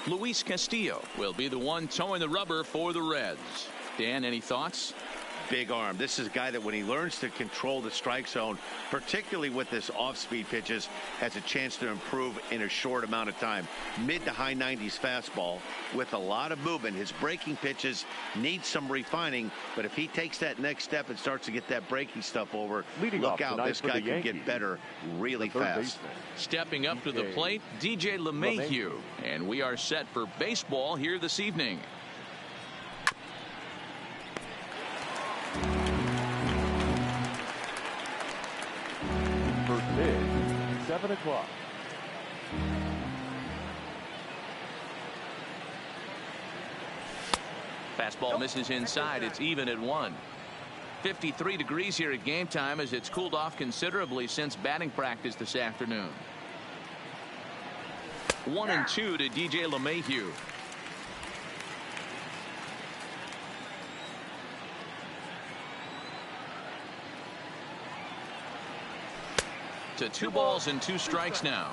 Luis Castillo will be the one towing the rubber for the Reds. Dan, any thoughts? Big arm. This is a guy that when he learns to control the strike zone, particularly with this off-speed pitches, has a chance to improve in a short amount of time. Mid to high 90s fastball with a lot of movement. His breaking pitches need some refining, but if he takes that next step and starts to get that breaking stuff over, look out, this guy can get better really fast. Stepping up to the plate, DJ LeMahieu, and we are set for baseball here this evening. First pitch, 7 o'clock. Fastball misses inside. It's even at 1. 53 degrees here at game time as it's cooled off considerably since batting practice this afternoon. 1-2 to DJ LeMahieu. To 2 balls and 2 strikes now.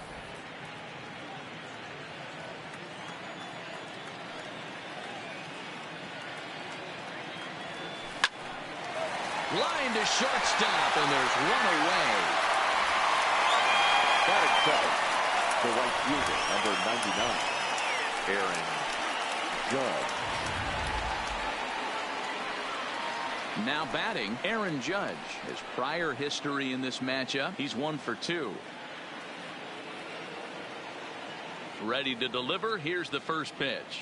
Line to shortstop, and there's one away. Batting seventh, the right fielder, number 99, Aaron Judge. Now batting, Aaron Judge. His prior history in this matchup, he's 1 for 2. Ready to deliver. Here's the first pitch.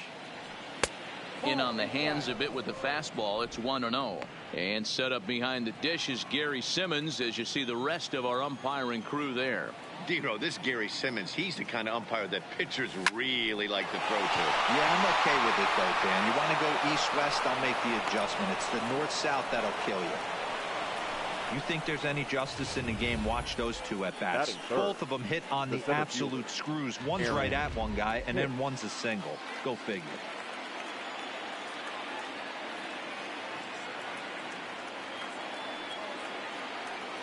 In on the hands a bit with the fastball. It's 1-0. And set up behind the dish is Gary Simmons as you see the rest of our umpiring crew there. Dero, this Gary Simmons, he's the kind of umpire that pitchers really like to throw to. Yeah, I'm okay with it though, Dan. You want to go east-west, I'll make the adjustment. It's the north-south that'll kill you. You think there's any justice in the game, watch those 2 at bats. Both of them hit on the absolute screws. One's right at one guy, and then one's a single. Go figure.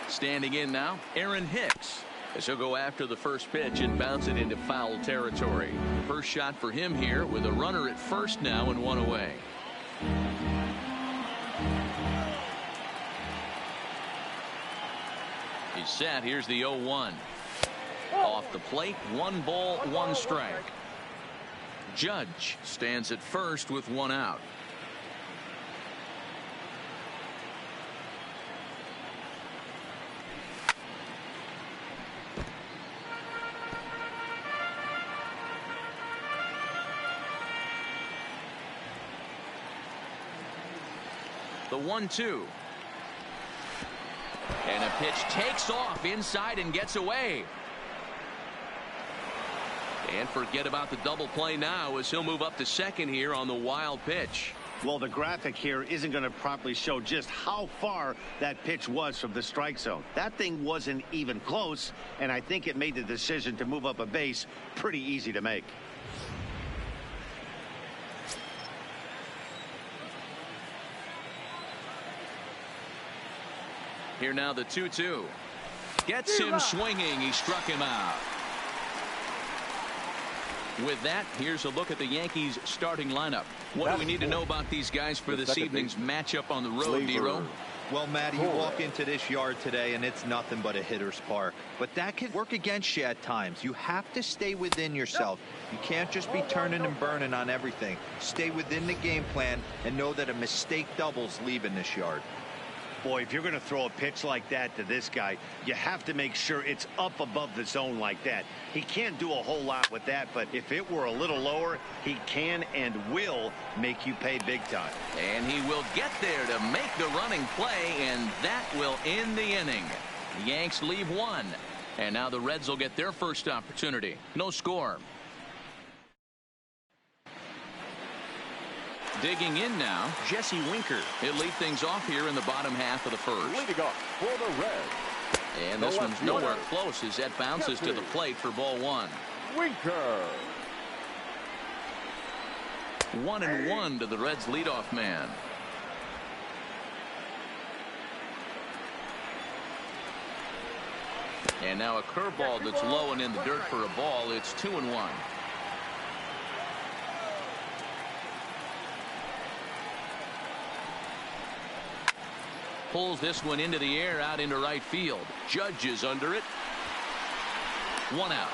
Standing in now, Aaron Hicks, as he'll go after the first pitch and bounce it into foul territory. First shot for him here with a runner at first now and 1 away. He's set. Here's the 0-1. Off the plate, 1 ball, 1 strike. Judge stands at first with 1 out. The 1-2. And a pitch takes off inside and gets away. And forget about the double play now as he'll move up to second here on the wild pitch. Well, the graphic here isn't going to properly show just how far that pitch was from the strike zone. That thing wasn't even close, and I think it made the decision to move up a base pretty easy to make. Here now the 2-2. Gets him swinging. He struck him out. With that, here's a look at the Yankees starting lineup. What do we need to know about these guys for this evening's matchup on the road, Dero? Well, Matty, you walk into this yard today and it's nothing but a hitter's park. But that can work against you at times. You have to stay within yourself. You can't just be turning and burning on everything. Stay within the game plan and know that a mistake doubles leaving this yard. Boy, if you're going to throw a pitch like that to this guy, you have to make sure it's up above the zone like that. He can't do a whole lot with that, but if it were a little lower, he can and will make you pay big time. And he will get there to make the running play, and that will end the inning. The Yanks leave 1, and now the Reds will get their first opportunity. No score. Digging in now, Jesse Winker. He'll lead things off here in the bottom half of the first. Leading off for the Reds. And this one's nowhere close as that bounces to the plate for ball 1. Winker. 1-1 to the Reds leadoff man. And now a curveball that's low and in the dirt for a ball. It's 2-1. Pulls this one into the air out into right field. Judge is under it. 1 out.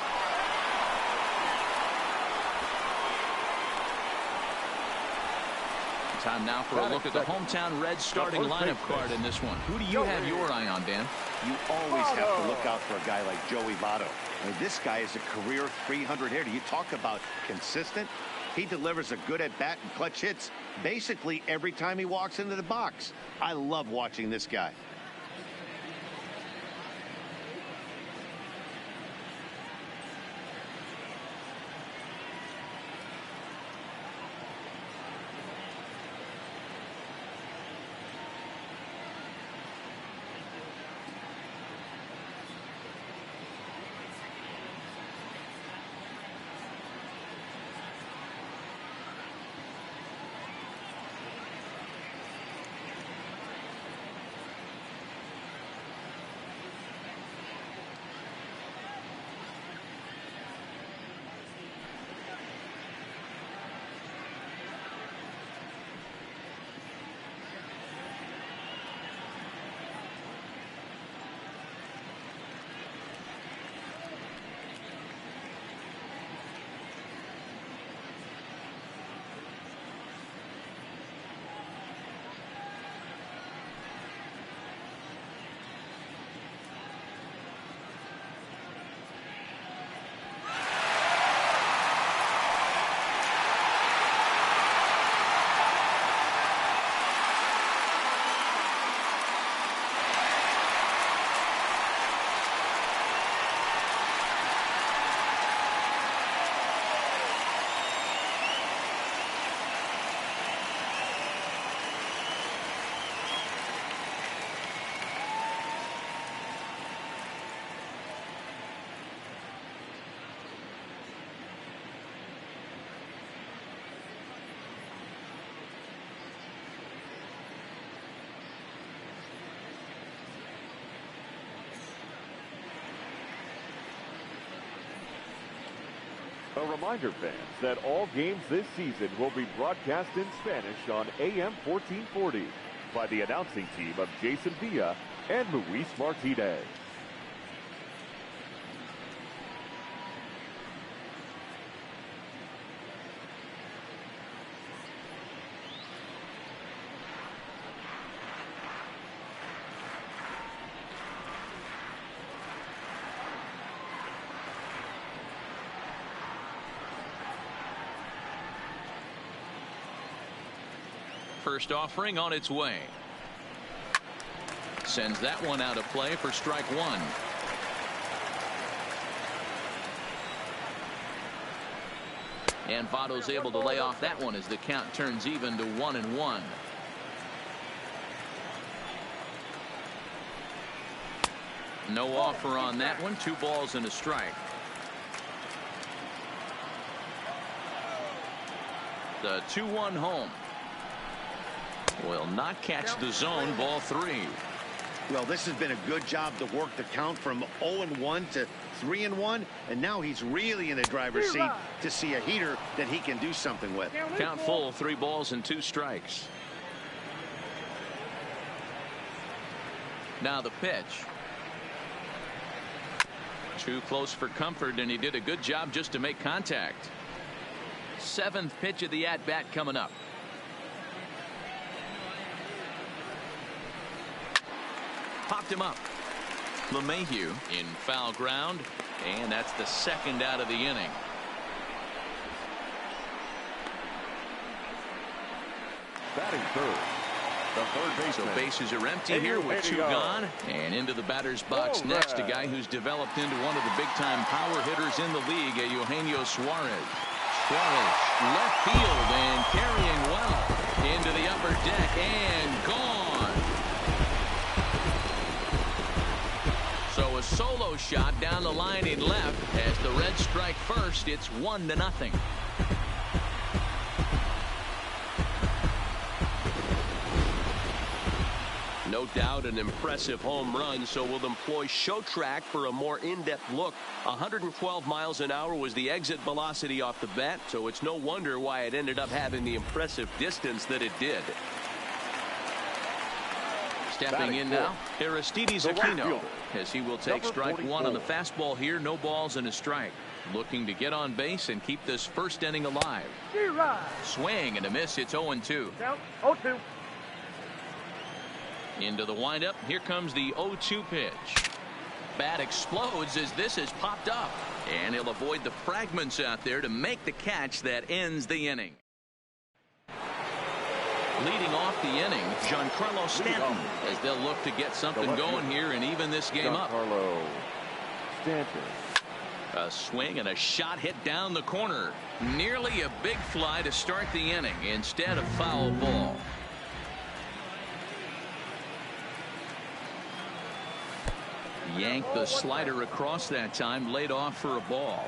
Time now for a look at the hometown Reds starting lineup card in this one. Who do you have your eye on, Dan? You always have to look out for a guy like Joey Votto. I mean, this guy is a career 300 hitter. You talk about consistent. He delivers a good at-bat and clutch hits basically every time he walks into the box. I love watching this guy. A reminder, fans, that all games this season will be broadcast in Spanish on AM 1440 by the announcing team of Jason Villa and Luis Martinez. First offering on its way. Sends that one out of play for strike one. And Votto's able to lay off that one as the count turns even to 1-1. No offer on that one. 2 balls and a strike. The 2-1 home. Will not catch the zone. Ball 3. Well, this has been a good job to work the count from 0-1 to 3-1, and now he's really in the driver's seat to see a heater that he can do something with. Count full, 3 balls and 2 strikes. Now the pitch. Too close for comfort, and he did a good job just to make contact. 7th pitch of the at-bat coming up. Popped him up. LeMahieu in foul ground, and that's the 2nd out of the inning. Batting third, the third baseman. So bases are empty here with 2 gone, and into the batter's box next, a guy who's developed into one of the big-time power hitters in the league, Eugenio Suarez. Suarez left field and carrying well into the upper deck and gone. So a solo shot down the line in left. As the Reds strike first, it's 1-0. No doubt an impressive home run, so we'll employ show track for a more in-depth look. 112 miles an hour was the exit velocity off the bat, so it's no wonder why it ended up having the impressive distance that it did. Stepping in now, Aristides Aquino, as he will take strike one on the fastball here. No balls and a strike. Looking to get on base and keep this first inning alive. Swing and a miss. It's 0-2. Count 0-2. Into the windup. Here comes the 0-2 pitch. Bat explodes as this is popped up. And he'll avoid the fragments out there to make the catch that ends the inning. Leading off the inning, Giancarlo Stanton, as they'll look to get something going here and even this game up. Giancarlo Stanton. A swing and a shot hit down the corner. Nearly a big fly to start the inning instead of foul ball. Yanked the slider across that time, laid off for a ball.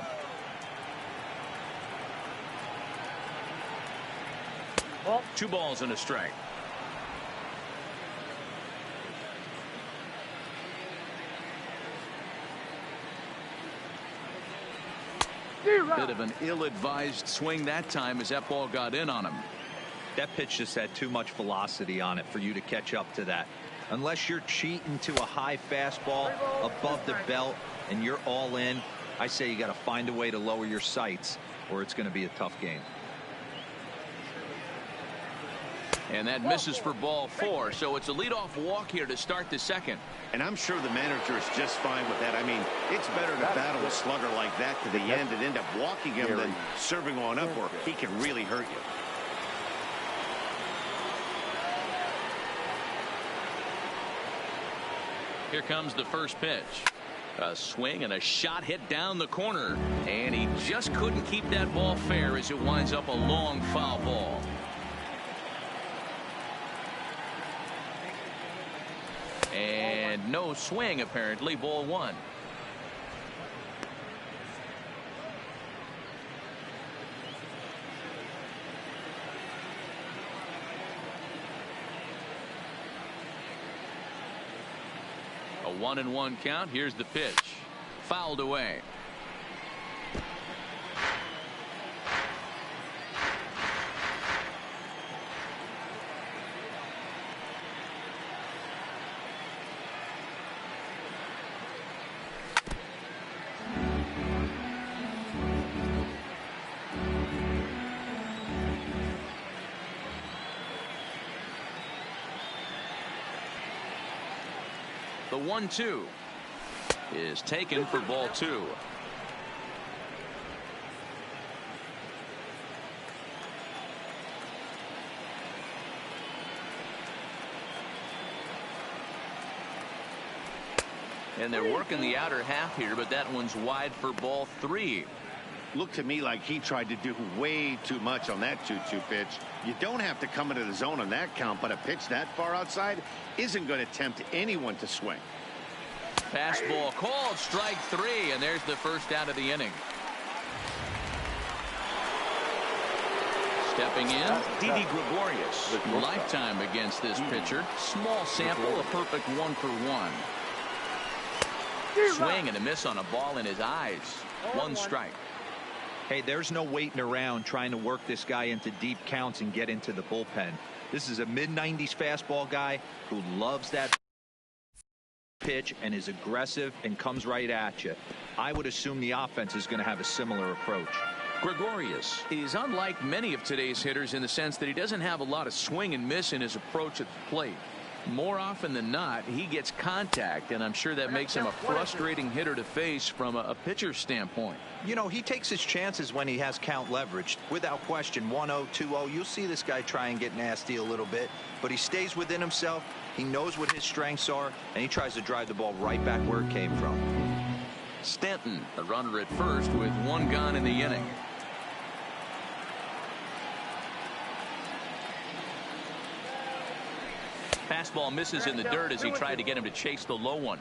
Ball. 2 balls and a strike. Bit of an ill-advised swing that time as that ball got in on him. That pitch just had too much velocity on it for you to catch up to that. Unless you're cheating to a high fastball above the belt and you're all in, I say you got to find a way to lower your sights or it's going to be a tough game. And that misses for ball 4, so it's a leadoff walk here to start the second. And I'm sure the manager is just fine with that. I mean, it's better to battle a slugger like that to the end and end up walking him than serving on up where he can really hurt you. Here comes the first pitch. A swing and a shot hit down the corner, and he just couldn't keep that ball fair as it winds up a long foul ball. And no swing, apparently. Ball 1. A 1-1 count. Here's the pitch. Fouled away. The 1-2 is taken for ball 2. And they're working the outer half here, but that one's wide for ball 3. Looked to me like he tried to do way too much on that 2-2 pitch. You don't have to come into the zone on that count, but a pitch that far outside isn't going to tempt anyone to swing. Fastball called, strike 3, and there's the first out of the inning. Stepping in, Didi Gregorius. Lifetime against this pitcher. Small sample, a perfect 1-for-1. Swing and a miss on a ball in his eyes. 1 strike. Hey, there's no waiting around trying to work this guy into deep counts and get into the bullpen. This is a mid-90s fastball guy who loves that pitch and is aggressive and comes right at you. I would assume the offense is going to have a similar approach. Gregorius is unlike many of today's hitters in the sense that he doesn't have a lot of swing and miss in his approach at the plate. More often than not, he gets contact, and I'm sure that makes him a frustrating hitter to face from a pitcher's standpoint. You know, he takes his chances when he has count leveraged. Without question, 1-0, 2-0, you'll see this guy try and get nasty a little bit, but he stays within himself. He knows what his strengths are, and he tries to drive the ball right back where it came from. Stanton, a runner at first with 1 gone in the inning. Fastball misses in the dirt as he tried to get him to chase the low one.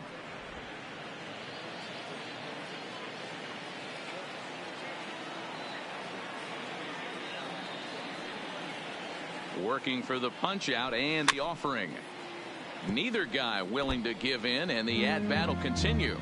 Working for the punch out and the offering. Neither guy willing to give in, and the at-bat will continue.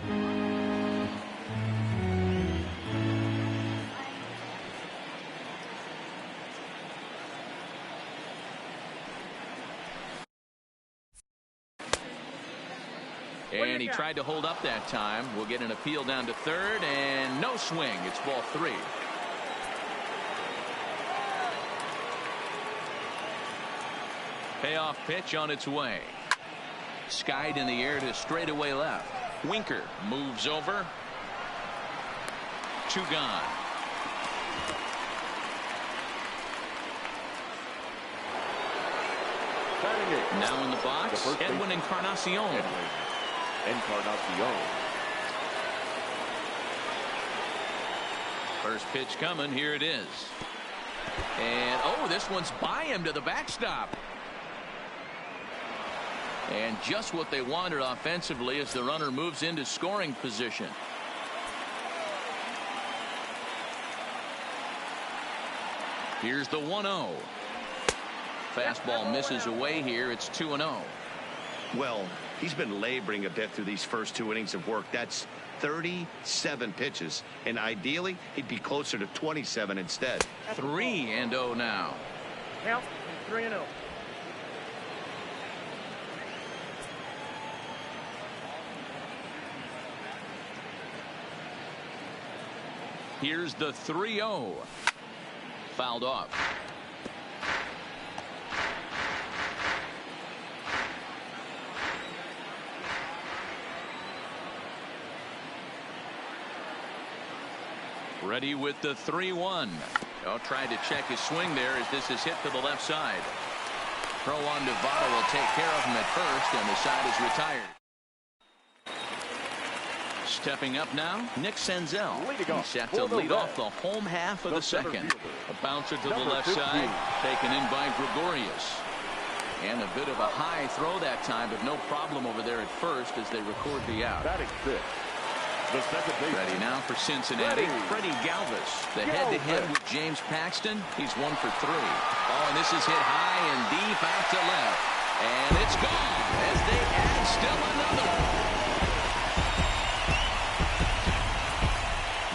And he tried to hold up that time. We'll get an appeal down to third, and no swing. It's ball 3. Payoff pitch on its way. Skied in the air to straightaway left. Winker moves over. 2 gone. Now in the box, Edwin Encarnacion. First pitch coming. Here it is. And oh, this one's by him to the backstop. And just what they wanted offensively as the runner moves into scoring position. Here's the 1-0. Fastball misses away here. It's 2-0. Well, he's been laboring a bit through these first 2 innings of work. That's 37 pitches, and ideally he'd be closer to 27 instead. 3-0 now. Count 3-0. Here's the 3-0. Fouled off. Ready with the 3-1. Oh, trying to check his swing there as this is hit to the left side. Throw on to Votto will take care of him at first, and the side is retired. Stepping up now, Nick Senzel. He's set to lead off the home half of the second. A bouncer to the left side, taken in by Gregorius. And a bit of a high throw that time, but no problem over there at first as they record the out. Batting fifth, the second baseman. Ready now for Cincinnati, Freddie Galvis. The head-to-head with James Paxton. He's 1 for 3. Oh, and this is hit high and deep out to left. And it's gone as they add still another one.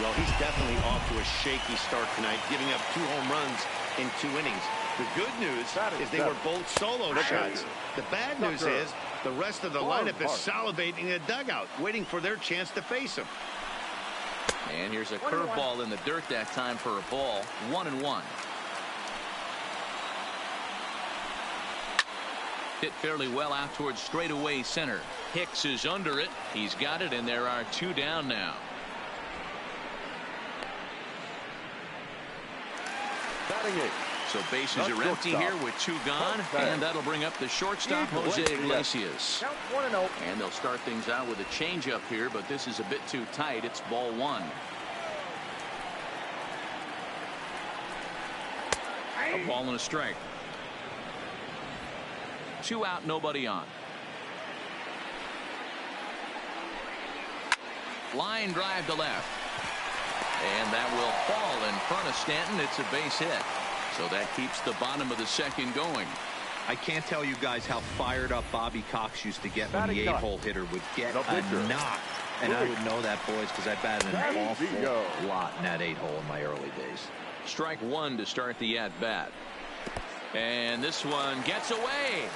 Well, he's definitely off to a shaky start tonight, giving up 2 home runs in 2 innings. The good news is they were both solo shots. The bad news is the rest of the lineup is salivating in the dugout, waiting for their chance to face him. And here's a curveball in the dirt that time for a ball. 1-1. Hit fairly well out towards straightaway center. Hicks is under it. He's got it, and there are 2 down now. So bases are empty here with 2 gone, and that'll bring up the shortstop, Jose Iglesias. Count 1-0. And they'll start things out with a changeup here, but this is a bit too tight. It's ball 1. A ball and a strike. 2 out, nobody on. Line drive to left. And that will fall in front of Stanton. It's a base hit. So that keeps the bottom of the second going. I can't tell you guys how fired up Bobby Cox used to get when the 8-hole hitter would get a knock. And I would know that, boys, because I batted an awful lot in that 8-hole in my early days. Strike 1 to start the at-bat. And this one gets away.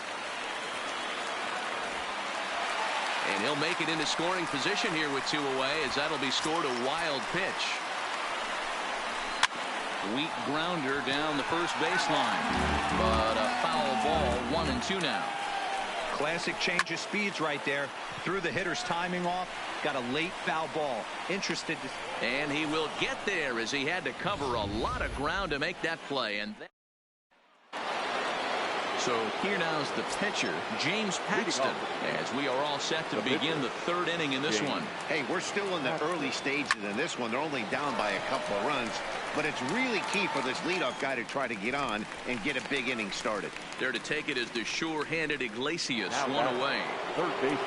And he'll make it into scoring position here with 2 away, as that'll be scored a wild pitch. Weak grounder down the first baseline, but a foul ball. 1-2 now. Classic change of speeds right there. Threw the hitter's timing off. Got a late foul ball. Interested to... And he will get there as he had to cover a lot of ground to make that play. And so here now is the pitcher, James Paxton, as we are all set to begin the 3rd inning in this one. Hey, we're still in the early stages in this one. They're only down by a couple of runs, but it's really key for this leadoff guy to try to get on and get a big inning started. There to take it is the sure-handed Iglesias, 1 away. Third baseman.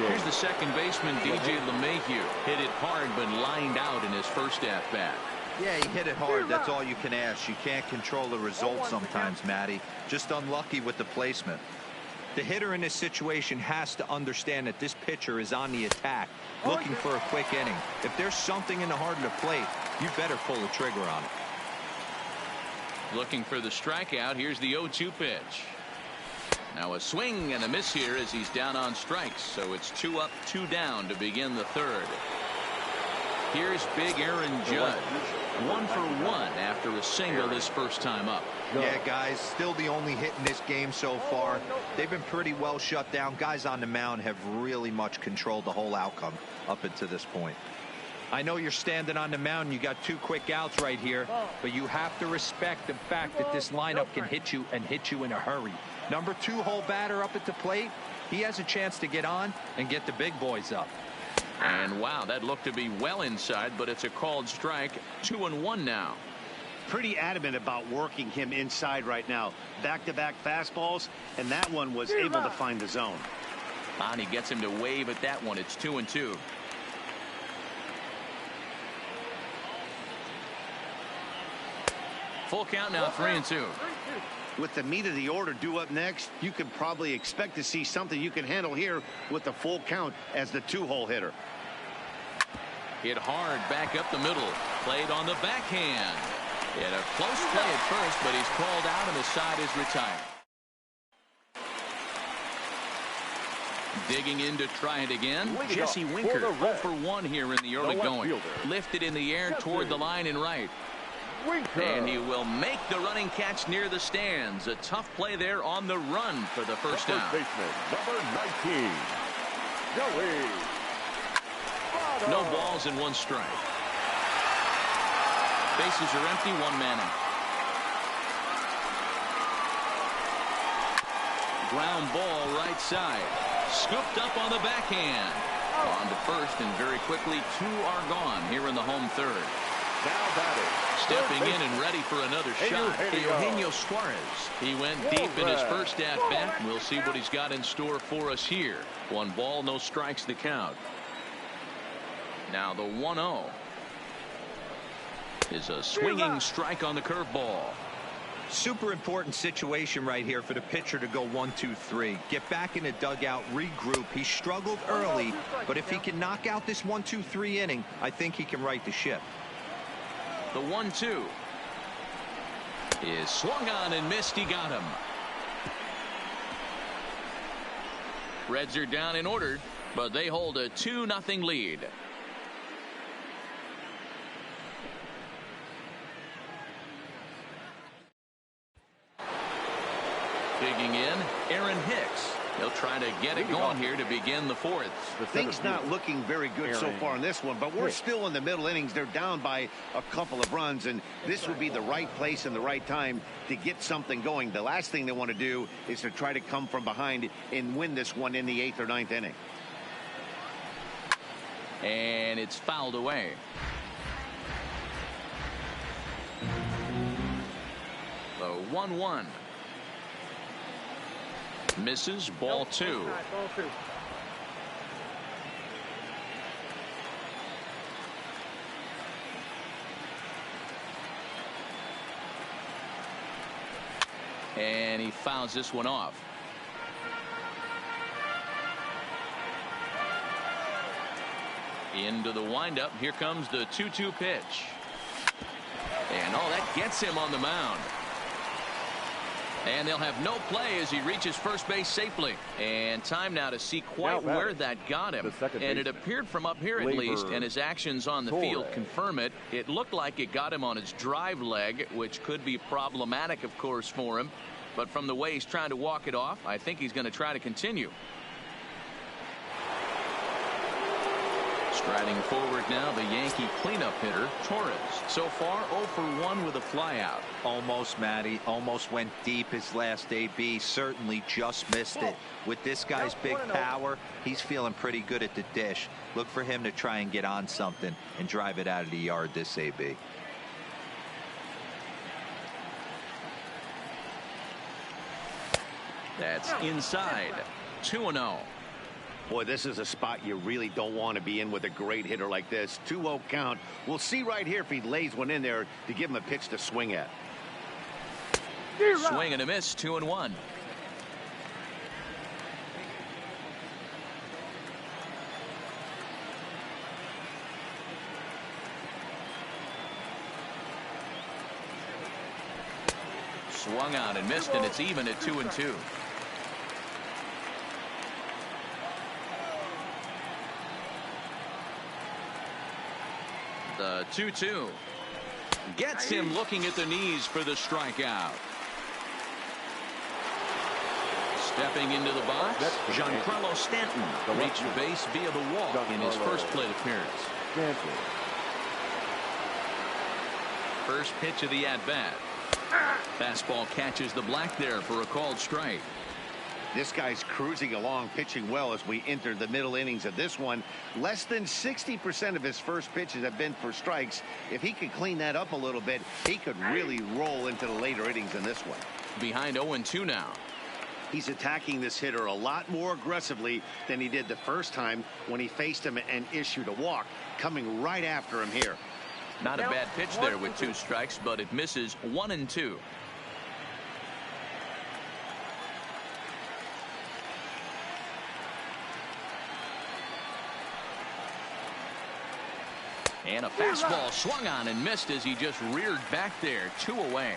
Here's the second baseman, DJ LeMahieu. Hit it hard, but lined out in his first at-bat. Yeah, he hit it hard. That's all you can ask. You can't control the result sometimes, Matty. Just unlucky with the placement. The hitter in this situation has to understand that this pitcher is on the attack, looking for a quick inning. If there's something in the heart of the plate, you better pull the trigger on it. Looking for the strikeout. Here's the 0-2 pitch. Now a swing and a miss here as he's down on strikes. So it's 2 up, 2 down to begin the third. Here's big Aaron Judge. 1 for 1 after a single his first time up. Yeah, guys, still the only hit in this game so far. They've been pretty well shut down. Guys on the mound have really much controlled the whole outcome up until this point. I know you're standing on the mound and you got 2 quick outs right here, but you have to respect the fact that this lineup can hit you and hit you in a hurry. Number 2 hole batter up at the plate, he has a chance to get on and get the big boys up. And wow, that looked to be well inside, but it's a called strike. 2-1 now. Pretty adamant about working him inside right now. Back-to-back fastballs, and that one was able to find the zone. Bonnie gets him to wave at that one. It's 2-2. Full count now, 3-2. With the meat of the order due up next, you can probably expect to see something you can handle here with the full count as the 2-hole hitter. Hit hard back up the middle. Played on the backhand. In a close play at first, but he's called out and the side is retired. Digging in to try it again. Jesse Winker 0 for 1 here in the early going. Lifted in the air toward the line and right. And he will make the running catch near the stands. A tough play there on the run for the first down. Baseman, number 19, Joey. No balls and 1 strike. Bases are empty, 1 man out. Ground ball right side. Scooped up on the backhand. On to first, and very quickly 2 are gone here in the home third. Now batting. Stepping in and ready for another shot, Eugenio Suarez. He went deep in his first at-bat. We'll see what he's got in store for us here. 1 ball, no strikes to count. Now the 1-0 is a swinging strike on the curveball. Super important situation right here for the pitcher to go 1-2-3. Get back in the dugout, regroup. He struggled early, but if he can knock out this 1-2-3 inning, I think he can right the ship. The 1-2 is swung on and missed. He got him. Reds are down and ordered, but they hold a 2-0 lead. Digging in, Aaron Hicks. He'll try to get it going here to begin the fourth. Things not looking very good so far in this one, but we're still in the middle innings. They're down by a couple of runs, and this would be the right place and the right time to get something going. The last thing they want to do is to try to come from behind and win this one in the 8th or 9th inning. And it's fouled away. The 1-1. Misses, ball 2. And he fouls this one off. Into the windup. Here comes the 2-2 pitch. And that gets him on the mound. And they'll have no play as he reaches first base safely. And time now to see quite where that got him. And it appeared from up here at least, and his actions on the field confirm it. It looked like it got him on his drive leg, which could be problematic, of course, for him. But from the way he's trying to walk it off, I think he's going to try to continue. Striding forward now, the Yankee cleanup hitter, Torres. So far, 0 for 1 with a flyout. Almost, Matty. Almost went deep his last AB. Certainly just missed it. With this guy's big power, he's feeling pretty good at the dish. Look for him to try and get on something and drive it out of the yard this AB. That's inside. 2-0. Boy, this is a spot you really don't want to be in with a great hitter like this. 2-0 count. We'll see right here if he lays one in there to give him a pitch to swing at. Swing and a miss, 2-1. Swung on and missed, and it's even at 2-2. The 2-2. Gets him looking at the knees for the strikeout. Stepping into the box, Giancarlo Stanton reached base via the walk in his first plate appearance. First pitch of the at-bat. Fastball catches the black there for a called strike. This guy's cruising along, pitching well as we enter the middle innings of this one. Less than 60% of his first pitches have been for strikes. If he could clean that up a little bit, he could really roll into the later innings in this one. Behind 0-2 now. He's attacking this hitter a lot more aggressively than he did the first time when he faced him and issued a walk, coming right after him here. Not a bad pitch there with 2 strikes, but it misses 1-2. And a fastball swung on and missed as he just reared back there. 2 away.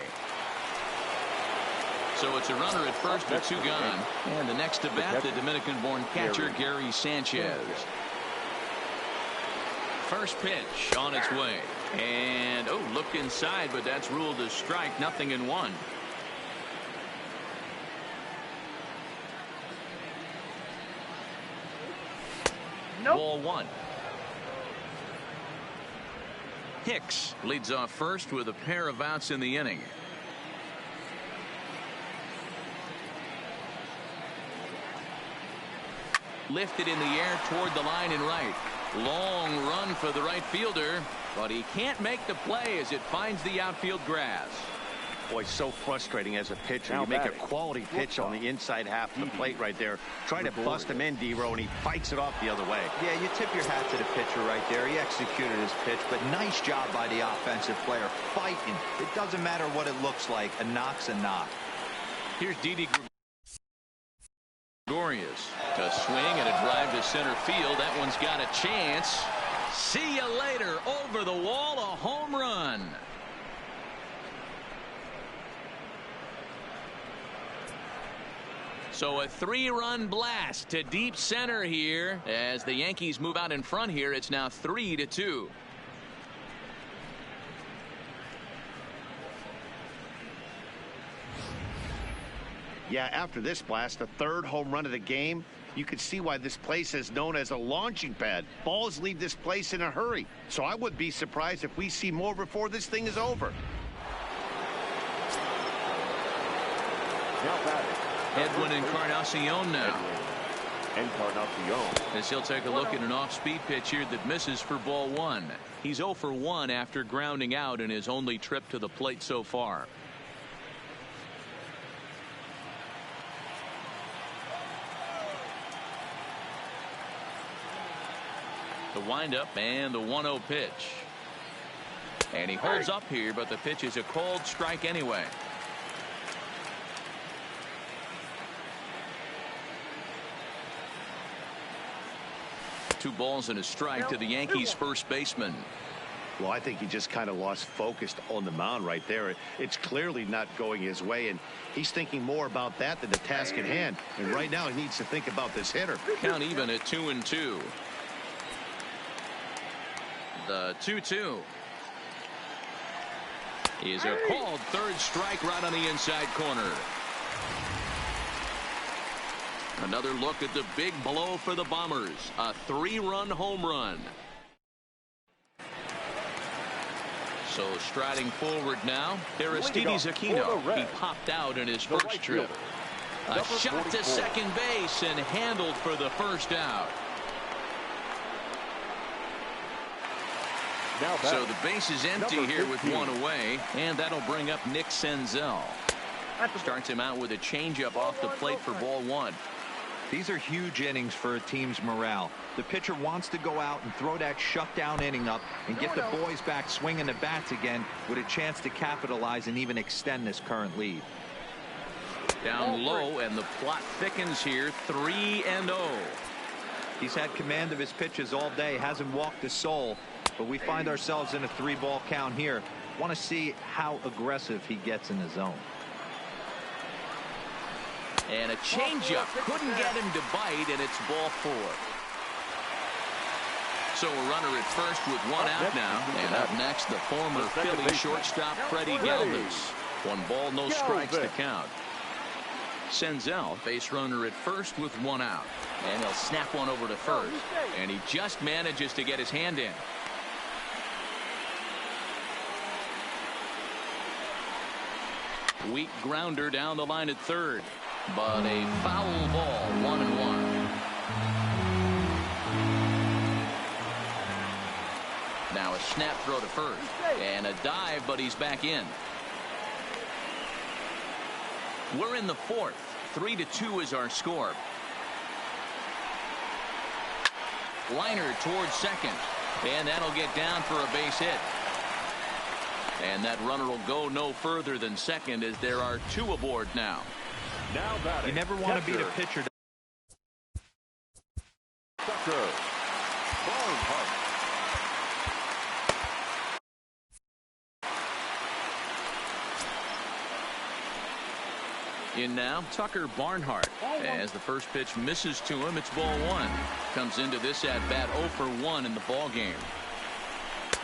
So it's a runner at first with 2 gone. And the next to bat, the Dominican-born catcher, Gary Sanchez. First pitch on its way. And, looked inside, but that's ruled a strike. 0-1. Nope. Ball 1. Hicks leads off first with a pair of outs in the inning. Lifted in the air toward the line and right. Long run for the right fielder, but he can't make the play as it finds the outfield grass. Boy, so frustrating as a pitcher. You make a quality pitch on the inside half of the plate right there. Try to bust him in, D-Row, and he fights it off the other way. Yeah, you tip your hat to the pitcher right there. He executed his pitch, but nice job by the offensive player fighting. It doesn't matter what it looks like. A knock's a knock. Here's Didi Gregorius to swing and a drive to center field. That one's got a chance. See you later. Over the wall, a home run. So a 3-run blast to deep center here as the Yankees move out in front here. It's now 3-2. Yeah, after this blast, the 3rd home run of the game, you could see why this place is known as a launching pad. Balls leave this place in a hurry. So I would be surprised if we see more before this thing is over. Edwin Encarnacion now. Encarnacion. As he'll take a look at an off-speed pitch here that misses for ball 1. He's 0 for 1 after grounding out in his only trip to the plate so far. The windup and the 1-0 pitch. And he holds up here, but the pitch is a called strike anyway. Two balls and a strike to the Yankees first baseman. Well, I think he just kind of lost focus on the mound right there. It's clearly not going his way, and he's thinking more about that than the task at hand. And right now he needs to think about this hitter. Count even at 2-2. The 2-2 is a called 3rd strike right on the inside corner. Another look at the big blow for the Bombers. A 3-run home run. So striding forward now, Aristides Aquino. He popped out in his first trip. A shot to second base and handled for the first out. So the base is empty here with 1 away, and that'll bring up Nick Senzel. Starts him out with a changeup off the plate for ball 1. These are huge innings for a team's morale. The pitcher wants to go out and throw that shutdown inning up and get the boys back swinging the bats again with a chance to capitalize and even extend this current lead. Down low, and the plot thickens here. 3-0. He's had command of his pitches all day, hasn't walked a soul, but we find ourselves in a 3-ball count here. Want to see how aggressive he gets in the zone. And a changeup couldn't get him to bite, and it's ball 4. So a runner at first with one out now. And up next, the former Philly shortstop, Freddie Galvis. 1 ball, no strikes to count. Senzel, base runner at first with 1 out. And he'll snap one over to first. And he just manages to get his hand in. Weak grounder down the line at third. But a foul ball, 1-1. Now a snap throw to first. And a dive, but he's back in. We're in the 4th. 3-2 is our score. Liner towards second. And that'll get down for a base hit. And that runner will go no further than second as there are 2 aboard now. Now you never want to beat a pitcher. Tucker Barnhart. In now, Tucker Barnhart. As the first pitch misses to him, it's ball 1. Comes into this at bat 0 for 1 in the ball game.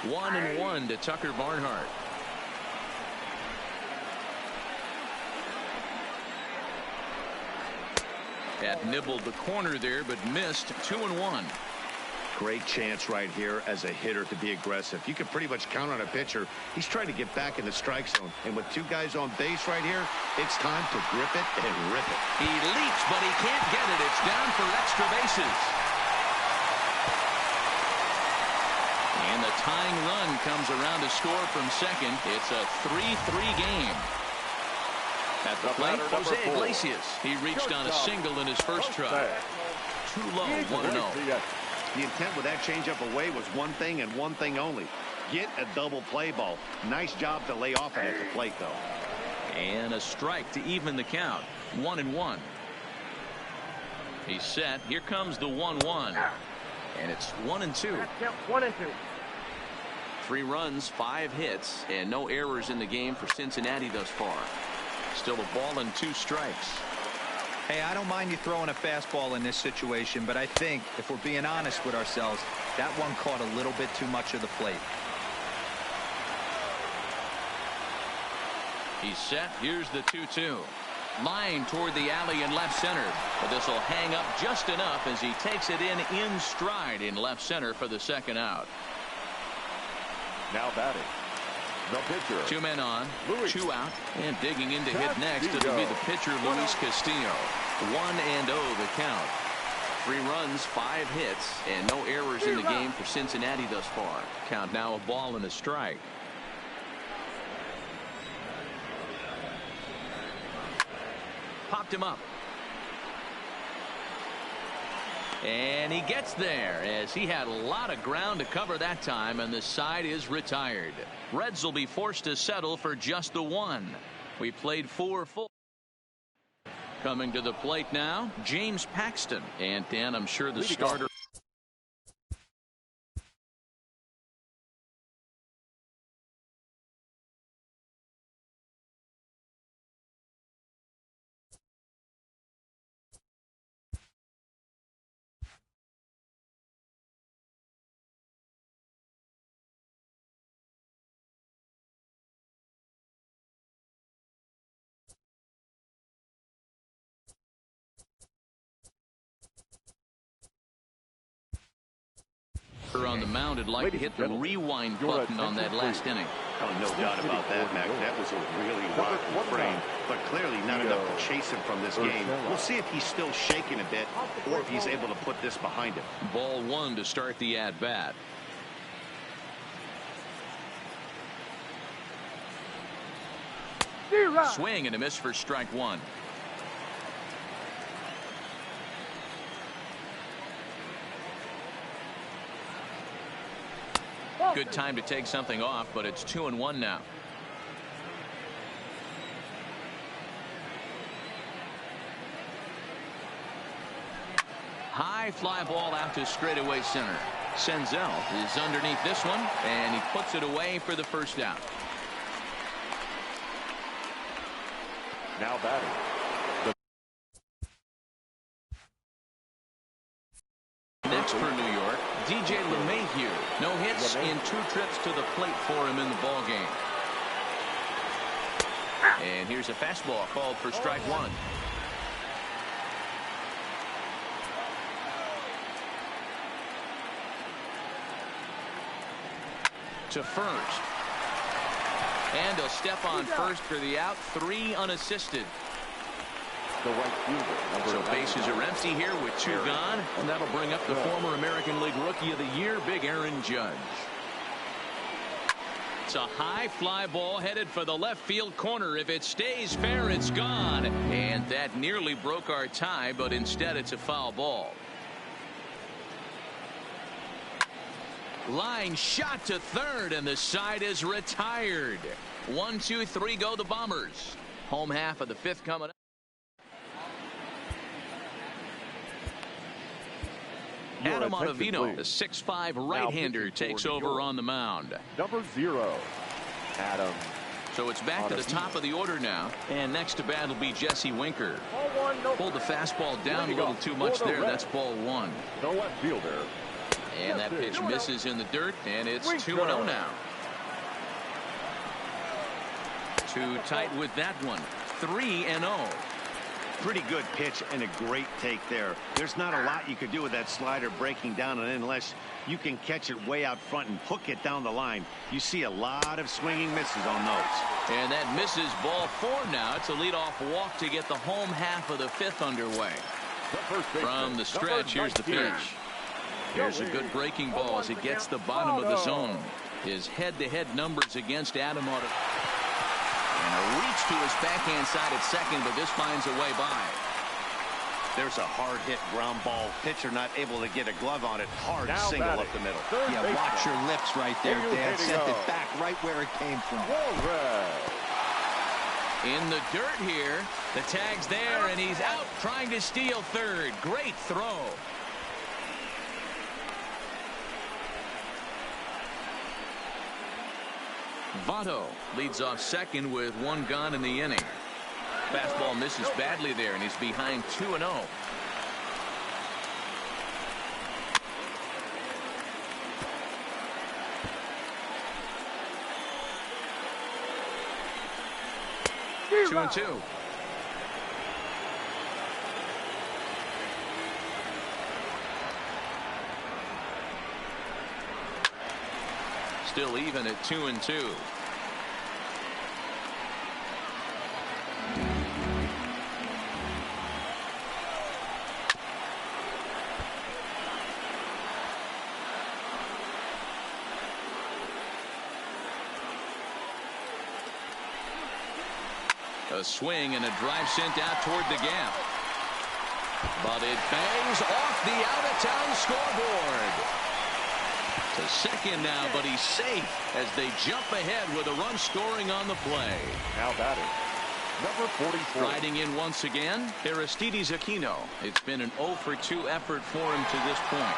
1-1 to Tucker Barnhart. Had nibbled the corner there, but missed. 2-1. Great chance right here as a hitter to be aggressive. You can pretty much count on a pitcher. He's trying to get back in the strike zone. And with 2 guys on base right here, it's time to grip it and rip it. He leaps, but he can't get it. It's down for extra bases. And the tying run comes around to score from second. It's a 3-3 game. At the plate, Jose Iglesias. He reached on a single in his first try. Too low, 1-0. The intent with that changeup away was one thing and one thing only. Get a double play ball. Nice job to lay off it at the plate, though. And a strike to even the count. 1-1. He's set. Here comes the 1-1. And it's 1-2. 1-2. 3 runs, 5 hits, and no errors in the game for Cincinnati thus far. Still a ball and 2 strikes. Hey, I don't mind you throwing a fastball in this situation, but I think if we're being honest with ourselves, that one caught a little bit too much of the plate. He's set. Here's the 2-2. Line toward the alley in left center. But this will hang up just enough as he takes it in stride in left center for the second out. Now batting, the pitcher. 2 men on, Luis 2 out, and digging in to hit next. It'll be the pitcher, Luis Castillo. 1-0 the count. 3 runs, 5 hits, and no errors in the game for Cincinnati thus far. Count now a ball and a strike. Popped him up. And he gets there as he had a lot of ground to cover that time, and the side is retired. Reds will be forced to settle for just the 1. We played 4 full. Coming to the plate now, James Paxton. And Dan, I'm sure the starter. On the mound would like to hit the rewind button on that last inning. Oh, no doubt about that, Mac. That was a really rocky frame, but clearly not enough to chase him from this game. We'll see if he's still shaking a bit or if he's able to put this behind him. Ball 1 to start the at-bat. Swing and a miss for strike 1. Good time to take something off, but it's 2-1 now. High fly ball out to straightaway center. Senzel is underneath this one, and he puts it away for the first out. Now batting. Next for New York, DJ LeMahieu. No hits in 2 trips to the plate for him in the ball game. And here's a fastball called for strike 1. To first. And he'll step on first for the out. 3 unassisted. The right fielder. So bases are empty here with 2 gone. And that'll bring up the former American League Rookie of the Year, Big Aaron Judge. It's a high fly ball headed for the left field corner. If it stays fair, it's gone. And that nearly broke our tie, but instead it's a foul ball. Line shot to third, and the side is retired. 1, 2, 3 go the Bombers. Home half of the 5th coming up. Adam Ottavino, the 6'5" right-hander, takes over on the mound. Number 0, Adam. So it's back to the top of the order now. And next to bat will be Jesse Winker. Pulled the fastball down a little too much there. That's ball 1. The left fielder. And that pitch misses in the dirt, and it's 2-0 now. Too tight with that one. 3-0. Pretty good pitch and a great take there. There's not a lot you could do with that slider breaking down, and unless you can catch it way out front and hook it down the line, you see a lot of swinging misses on those. And that misses ball 4 now. It's a leadoff walk to get the home half of the 5th underway. From the stretch, here's the pitch. Here's a good breaking ball as it gets the bottom of the zone. His head-to-head numbers against Adam Ottavino. And a reach to his backhand side at second, but this finds a way by. There's a hard hit ground ball. Pitcher not able to get a glove on it. Hard single up the middle. Yeah, watch your lips right there, Dan. Sent it back right where it came from. In the dirt here. The tag's there, and he's out trying to steal third. Great throw. Votto leads off second with 1 gone in the inning. Fastball misses badly there, and he's behind 2-0. Two and 2. Still even at 2 and 2. A swing and a drive sent out toward the gap. But it bangs off the out-of-town scoreboard. To second now, but he's safe as they jump ahead with a run scoring on the play. Now batting, number 44. Riding in once again, Aristides Aquino. It's been an 0 for 2 effort for him to this point.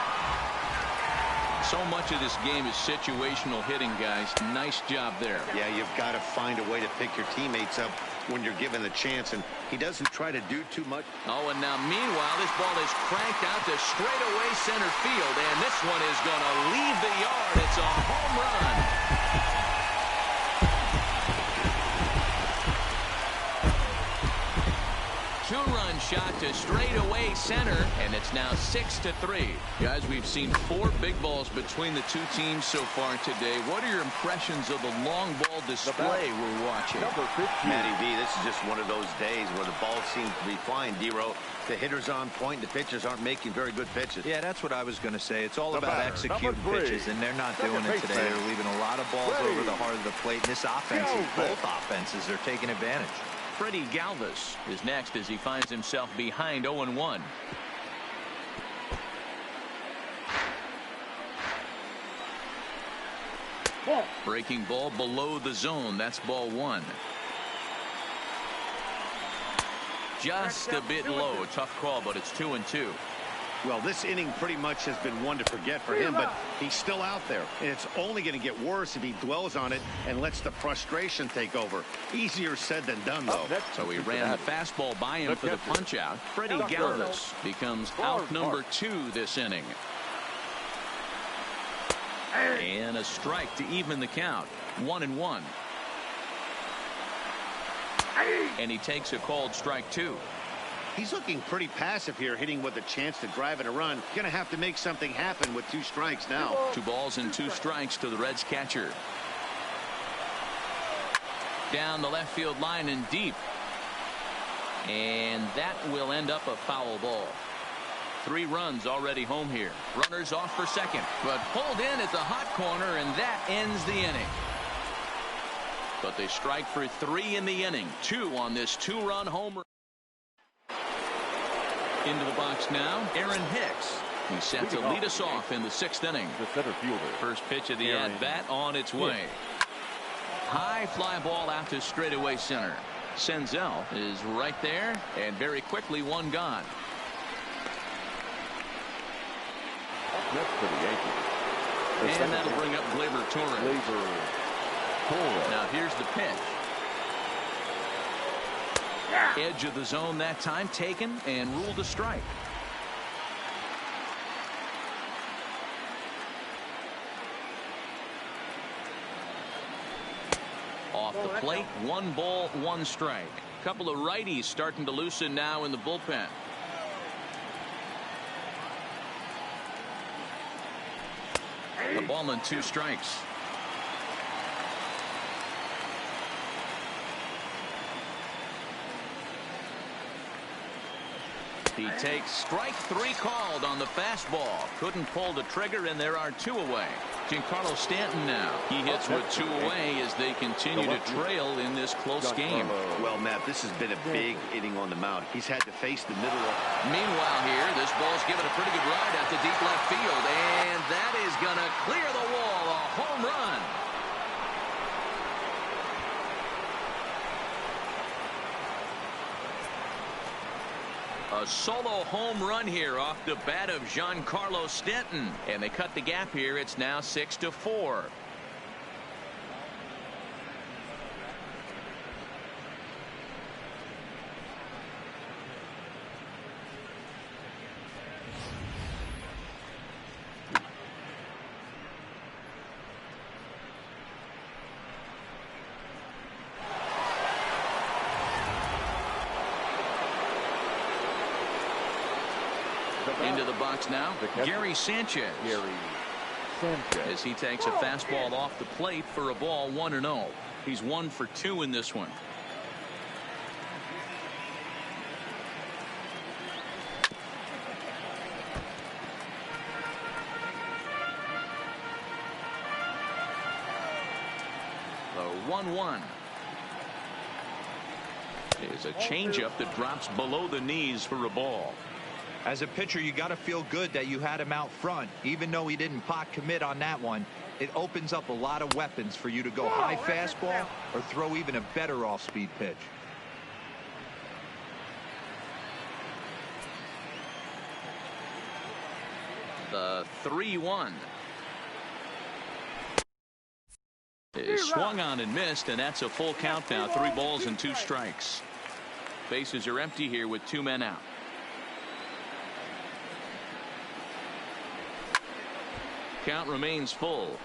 So much of this game is situational hitting, guys. Nice job there. Yeah, you've got to find a way to pick your teammates up when you're given the chance, and he doesn't try to do too much. Oh, and now meanwhile, this ball is cranked out to straightaway center field, and this one is going to leave the yard. It's a home run. Two-run shot to straightaway center, and it's now 6-3. Guys, we've seen 4 big balls between the 2 teams so far today. What are your impressions of the long ball display we're watching? Matty V, this is just one of those days where the ball seems to be flying, D-Row. The hitter's on point, the pitchers aren't making very good pitches. Yeah, that's what I was going to say. It's all about executing pitches, and they're not doing it today. They're leaving a lot of balls over the heart of the plate. And this offense, both offenses are taking advantage. Freddie Galvis is next as he finds himself behind 0-1. Breaking ball below the zone. That's ball 1. Just a bit low. Tough call, but it's 2-2. Well, this inning pretty much has been one to forget for him, but he's still out there. And it's only going to get worse if he dwells on it and lets the frustration take over. Easier said than done, though. So he ran the fastball by him for the punch out. Freddie Galvis becomes out number 2 this inning. And a strike to even the count. 1-1. And he takes a called strike 2. He's looking pretty passive here, hitting with a chance to drive in a run. Going to have to make something happen with 2 strikes now. 2 balls and 2 strikes to the Reds catcher. Down the left field line and deep. And that will end up a foul ball. 3 runs already home here. Runners off for second, but pulled in at the hot corner, and that ends the inning. But they strike for 3 in the inning. 2 on this 2-run homer. Into the box now, Aaron Hicks. He's set to lead us off in the 6th inning. The center fielder. First pitch of the at-bat on its way. High fly ball out to straightaway center. Senzel is right there, and very quickly 1 gone. Next for the Yankees. And that'll bring up Gleyber Torres. Now here's the pitch. Edge of the zone that time taken and ruled a strike. Off the plate, 1 ball, 1 strike. Couple of righties starting to loosen now in the bullpen. A ball and 2 strikes. He takes strike 3 called on the fastball. Couldn't pull the trigger, and there are 2 away. Giancarlo Stanton now. He hits with 2 away as they continue to trail in this close game. Well, Matt, this has been a big inning on the mound. He's had to face the middle of. Meanwhile here, this ball's given a pretty good ride out to deep left field, and that is going to clear the wall. A home run. A solo home run here off the bat of Giancarlo Stanton, and they cut the gap here. It's now 6-4. Into the box now, Gary Sanchez. As he takes a fastball off the plate for a ball, 1-0. He's 1 for 2 in this one. The 1-1 is a changeup that drops below the knees for a ball. As a pitcher, you got to feel good that you had him out front. Even though he didn't pot commit on that one, it opens up a lot of weapons for you to go high fastball or throw even a better off-speed pitch. The 3-1 is swung on and missed, and that's a full count now. 3 balls and 2 strikes. Bases are empty here with 2 men out. Count remains full.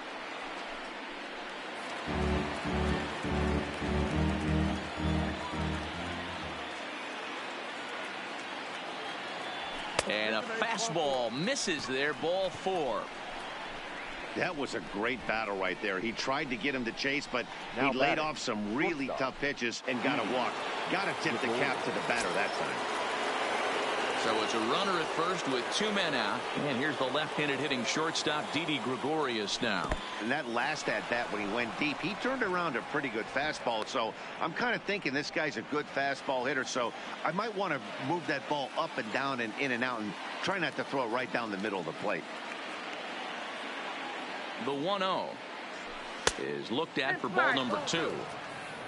And a fastball misses there, ball 4. That was a great battle right there. He tried to get him to chase, but he laid off some really tough pitches and got a walk. Got to tip the cap to the batter that time. So it's a runner at first with 2 men out. And here's the left-handed hitting shortstop, Didi Gregorius now. And that last at-bat when he went deep, he turned around a pretty good fastball. So I'm kind of thinking this guy's a good fastball hitter. So I might want to move that ball up and down and in and out and try not to throw it right down the middle of the plate. The 1-0 is looked at for ball number 2.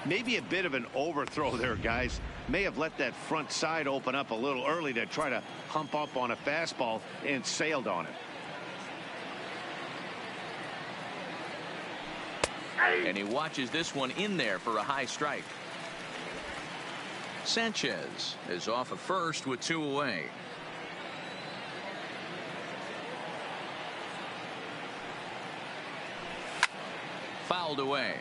Maybe a bit of an overthrow there, guys. May have let that front side open up a little early to try to hump up on a fastball and sailed on it. And he watches this one in there for a high strike. Sanchez is off at first with 2 away. fouled away.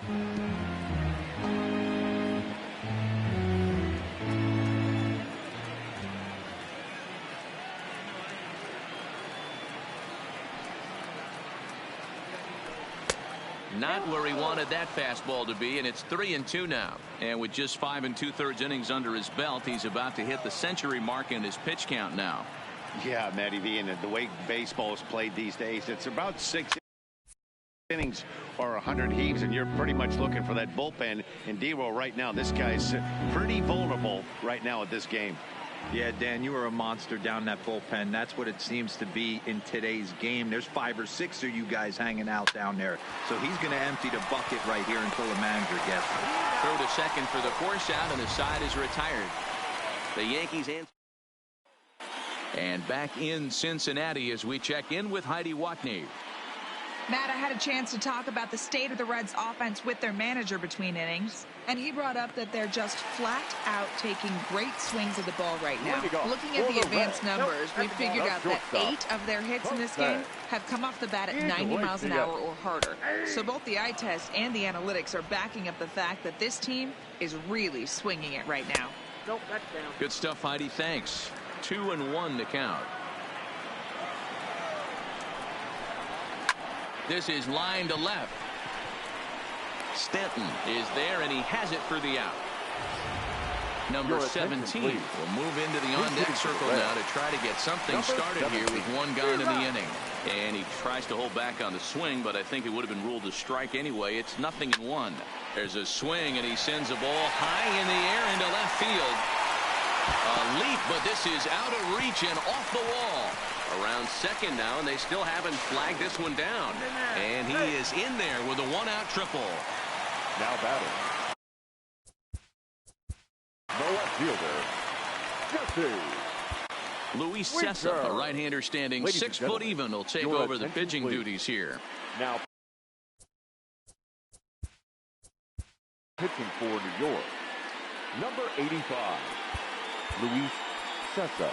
Not where he wanted that fastball to be, and it's 3-2 now. And with just 5 2/3 innings under his belt, he's about to hit the century mark in his pitch count now. Yeah, Matty V, and the way baseball is played these days, it's about 6 innings or 100 heaves, and you're pretty much looking for that bullpen. And D-Roll right now, this guy's pretty vulnerable right now at this game. Yeah, Dan, you are a monster down that bullpen. That's what it seems to be in today's game. There's 5 or 6 of you guys hanging out down there. So he's going to empty the bucket right here until the manager gets it. Throw to second for the force out, and the side is retired. The Yankees answer. And back in Cincinnati as we check in with Heidi Watney. Matt, I had a chance to talk about the state of the Reds offense with their manager between innings, and he brought up that they're just flat out taking great swings of the ball right now. Looking at the advanced numbers, we figured out that 8 of their hits in this game have come off the bat at 90 miles an hour or harder. So both the eye test and the analytics are backing up the fact that this team is really swinging it right now. Good stuff, Heidi. Thanks. 2-1 to count. This is line to left. Stanton is there, and he has it for the out. Number 17 will move into the on-deck circle now to try to get something started here with one gone in the inning. And he tries to hold back on the swing, but I think it would have been ruled a strike anyway. It's 0-1. There's a swing, and he sends a ball high in the air into left field. A leap, but this is out of reach and off the wall. Around second now, and they still haven't flagged this one down. And he is in there with a one-out triple. Now batting. No left fielder. Jesse. Luis Cessa, a right-hander standing 6 foot even, will take over the pitching duties here. Now pitching for New York, number 85, Luis Cessa.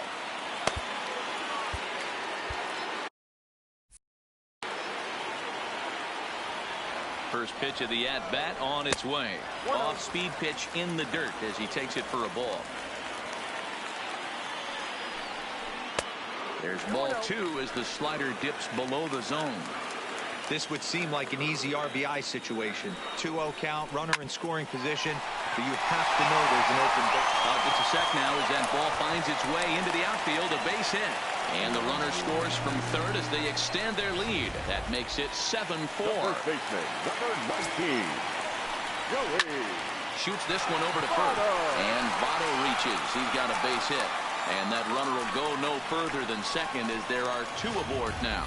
First pitch of the at-bat on its way. Off-speed pitch in the dirt as he takes it for a ball. There's ball 2 as the slider dips below the zone. This would seem like an easy RBI situation. 2-0 count, runner in scoring position, but you have to know there's an open base. Up to sec now as that ball finds its way into the outfield, a base hit. And the runner scores from third as they extend their lead. That makes it 7-4. First baseman, number 19, Joey. Shoots this one over to first. And Votto reaches. He's got a base hit. And that runner will go no further than second as there are 2 aboard now.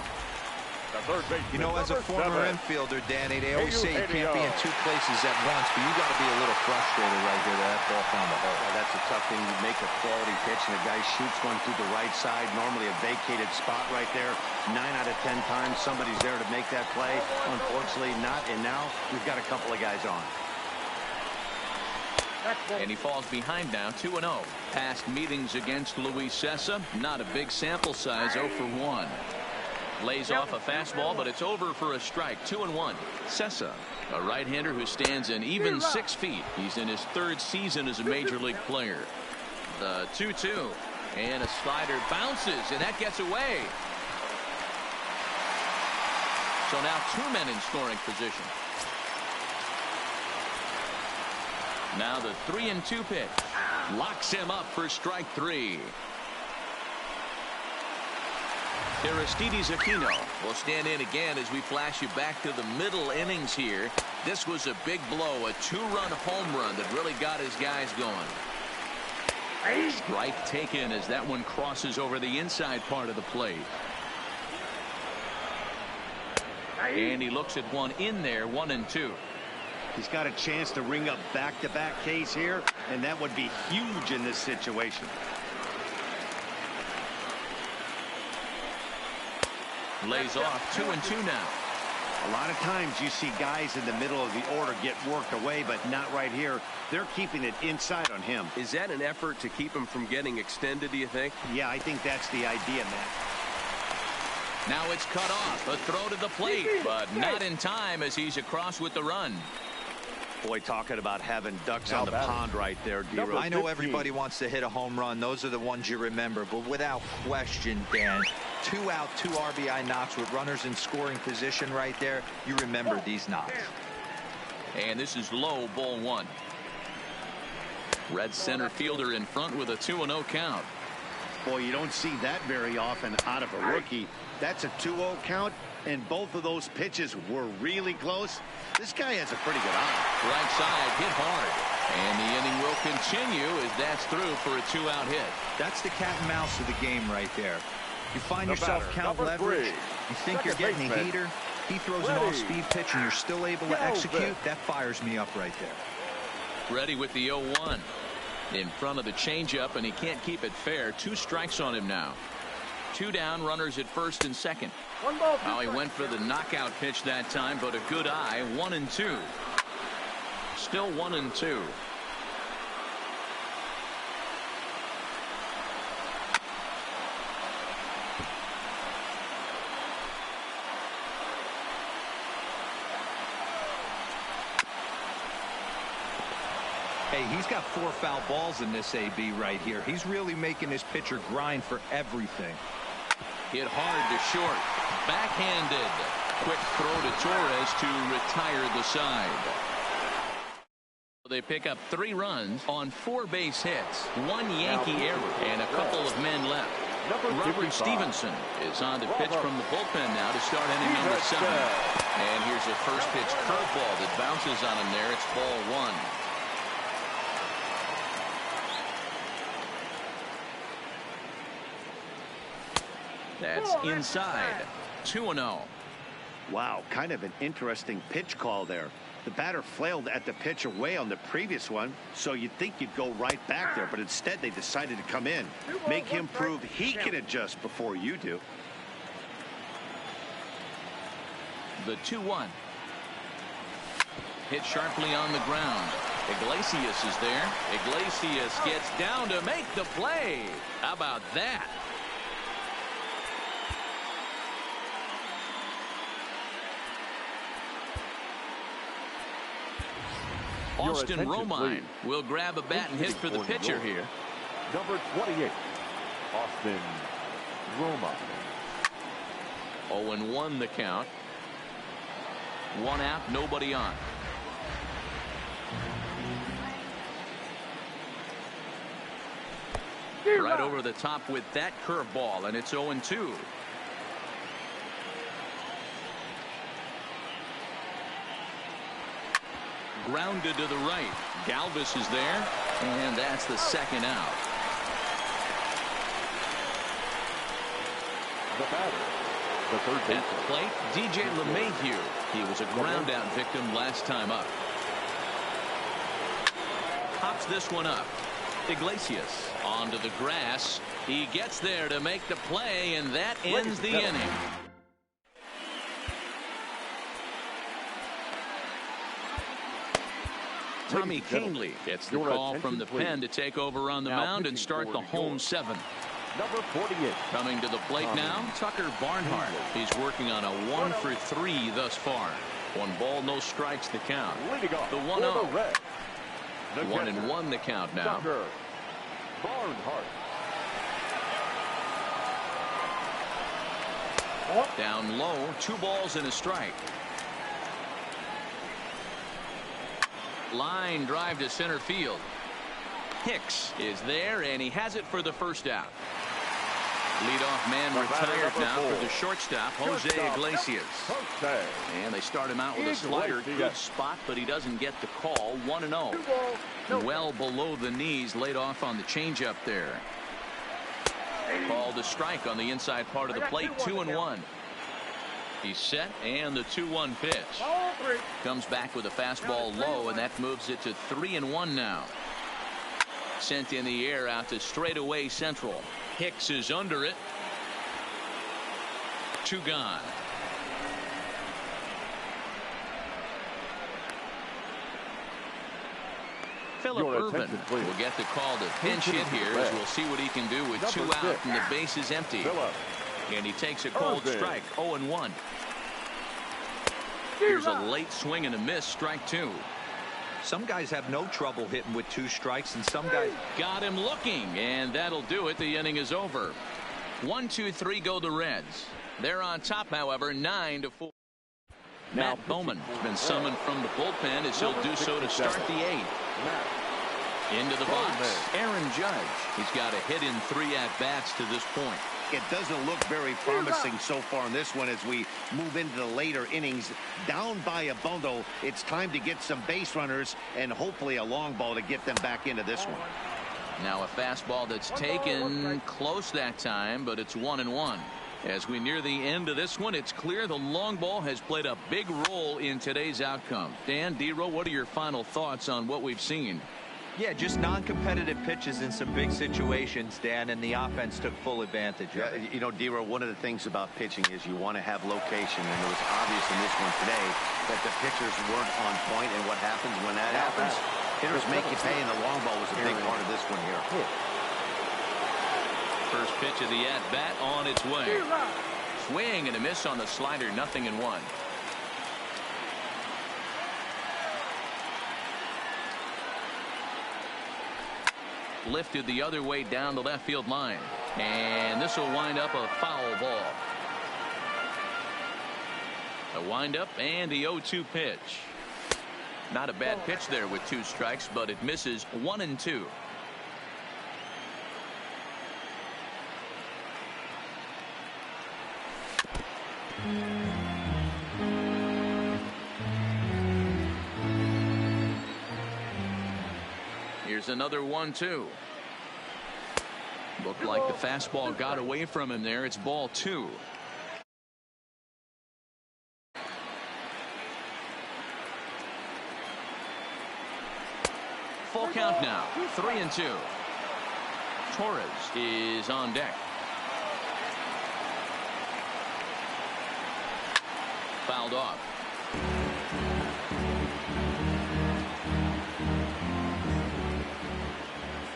You know, as a former infielder, Danny, they always say you can't be in 2 places at once, but you got to be a little frustrated right here that ball found the hole. Yeah, that's a tough thing. You make a quality pitch, and the guy shoots one through the right side, normally a vacated spot right there. 9 out of 10 times, somebody's there to make that play. Unfortunately, not, and now we've got a couple of guys on. And he falls behind now, 2-0. Past meetings against Luis Cessa, not a big sample size, 0 for 1. Lays off a fastball, but it's over for a strike. 2-1. Cessa, a right-hander who stands an even 6 feet. He's in his 3rd season as a major league player. The 2-2. And a slider bounces, and that gets away. So now 2 men in scoring position. Now the 3-2 pitch. Locks him up for strike 3. Aristides Aquino will stand in again as we flash you back to the middle innings here. This was a big blow, a 2-run home run that really got his guys going. Strike taken as that one crosses over the inside part of the plate. And he looks at one in there, 1-2. He's got a chance to ring up back-to-back Ks here, and that would be huge in this situation. Lays off 2-2 now. A lot of times you see guys in the middle of the order get worked away, but not right here. They're keeping it inside on him. Is that an effort to keep him from getting extended, do you think? Yeah, I think that's the idea, Matt. Now it's cut off. A throw to the plate, but not in time as he's across with the run. Boy, talking about having ducks on the pond right there, D-Rose. I know everybody wants to hit a home run. Those are the ones you remember. But without question, Dan, 2 out, 2 RBI knocks with runners in scoring position right there. You remember these knocks. And this is low, ball 1. Red center fielder in front with a 2-0 count. Boy, you don't see that very often out of a rookie. That's a 2-0 count, and both of those pitches were really close. This guy has a pretty good eye. Right side, hit hard. And the inning will continue as that's through for a 2-out hit. That's the cat and mouse of the game right there. You find yourself count leverage. You think you're getting a heater. He throws an off-speed pitch, and you're still able to execute. That fires me up right there. Ready with the 0-1. In front of the changeup, and he can't keep it fair. 2 strikes on him now. 2 down, runners at first and second. Now he went for the knockout pitch that time, but a good eye. 1-2. Still 1-2. Hey, he's got 4 foul balls in this AB right here. He's really making his pitcher grind for everything. Hit hard to short. Backhanded. Quick throw to Torres to retire the side. They pick up 3 runs on 4 base hits. 1 Yankee error and a couple of men left. Robert Stevenson is on the pitch from the bullpen now to start inning number 7. And here's a first pitch curveball that bounces on him there. It's ball 1. That's inside. 2-0. Wow, kind of an interesting pitch call there. The batter flailed at the pitch away on the previous one, so you'd think you'd go right back there, but instead they decided to come in, make him prove he can adjust before you do. The 2-1. Hit sharply on the ground. Iglesias is there. Iglesias gets down to make the play. How about that? Austin Romine will grab a bat and hit for the pitcher here. Number 28, Austin Romine. 0-1 the count. 1 out, nobody on. Right over the top with that curveball, and it's 0-2. Grounded to the right. Galvis is there, and that's the 2nd out. The batter, the third baseman. At the plate, DJ LeMahieu. He was a ground out victim last time up. Pops this one up. Iglesias onto the grass. He gets there to make the play, and that ends the inning. Tommy Canely gets the call from the pen to take over on the mound and start the home 7. Number 48. Coming to the plate now, Tucker Barnhart. He's working on a 1 for 3 thus far. 1 ball, no strikes the count. The 1-0. 1-1 the count now. Tucker Barnhart. Down low, 2 balls and a strike. Line drive to center field. Hicks is there, and he has it for the first out. Leadoff man retired now for the shortstop, Jose Iglesias. And they start him out with a slider. Good spot, but he doesn't get the call. 1-0. Well below the knees, laid off on the changeup there. Called a strike on the inside part of the plate. 2-1. He's set, and the 2-1 pitch. Comes back with a fastball low, and that moves it to 3-1 now. Sent in the air out to straightaway central. Hicks is under it. 2 gone. Phillip Ervin will get the call to pinch hit here, as we'll see what he can do with 2 out and the base is empty. And he takes a cold strike. 0-1. Here's a late swing and a miss. Strike 2. Some guys have no trouble hitting with 2 strikes, and some guys got him looking, and that'll do it. The inning is over. 1, 2, 3 go the Reds. They're on top, however, 9-4. Matt Bowman has been summoned from the bullpen as he'll do so to start the 8th. Into the box, Aaron Judge. He's got a hit in 3 at-bats to this point. It doesn't look very promising so far in this one as we move into the later innings. Down by a bundle, it's time to get some base runners and hopefully a long ball to get them back into this one. Now a fastball that's taken close that time, but it's 1-1. As we near the end of this one, it's clear the long ball has played a big role in today's outcome. Dan, D-Row, what are your final thoughts on what we've seen? Yeah, just non-competitive pitches in some big situations, Dan, and the offense took full advantage of it. You know, D-Row, one of the things about pitching is you want to have location, and it was obvious in this one today that the pitchers weren't on point, and what happens when that happens? Hitters make you pay, and the long ball was a big part of this one here. First pitch of the at-bat on its way. Swing and a miss on the slider, 0-1. Lifted the other way down the left field line, and this will wind up a foul ball. A windup and the 0-2 pitch. Not a bad pitch there with 2 strikes, but it misses. 1-2. Here's another 1-2. Looked like the fastball got away from him there. It's ball 2. Full count now. 3-2. Torres is on deck. Fouled off.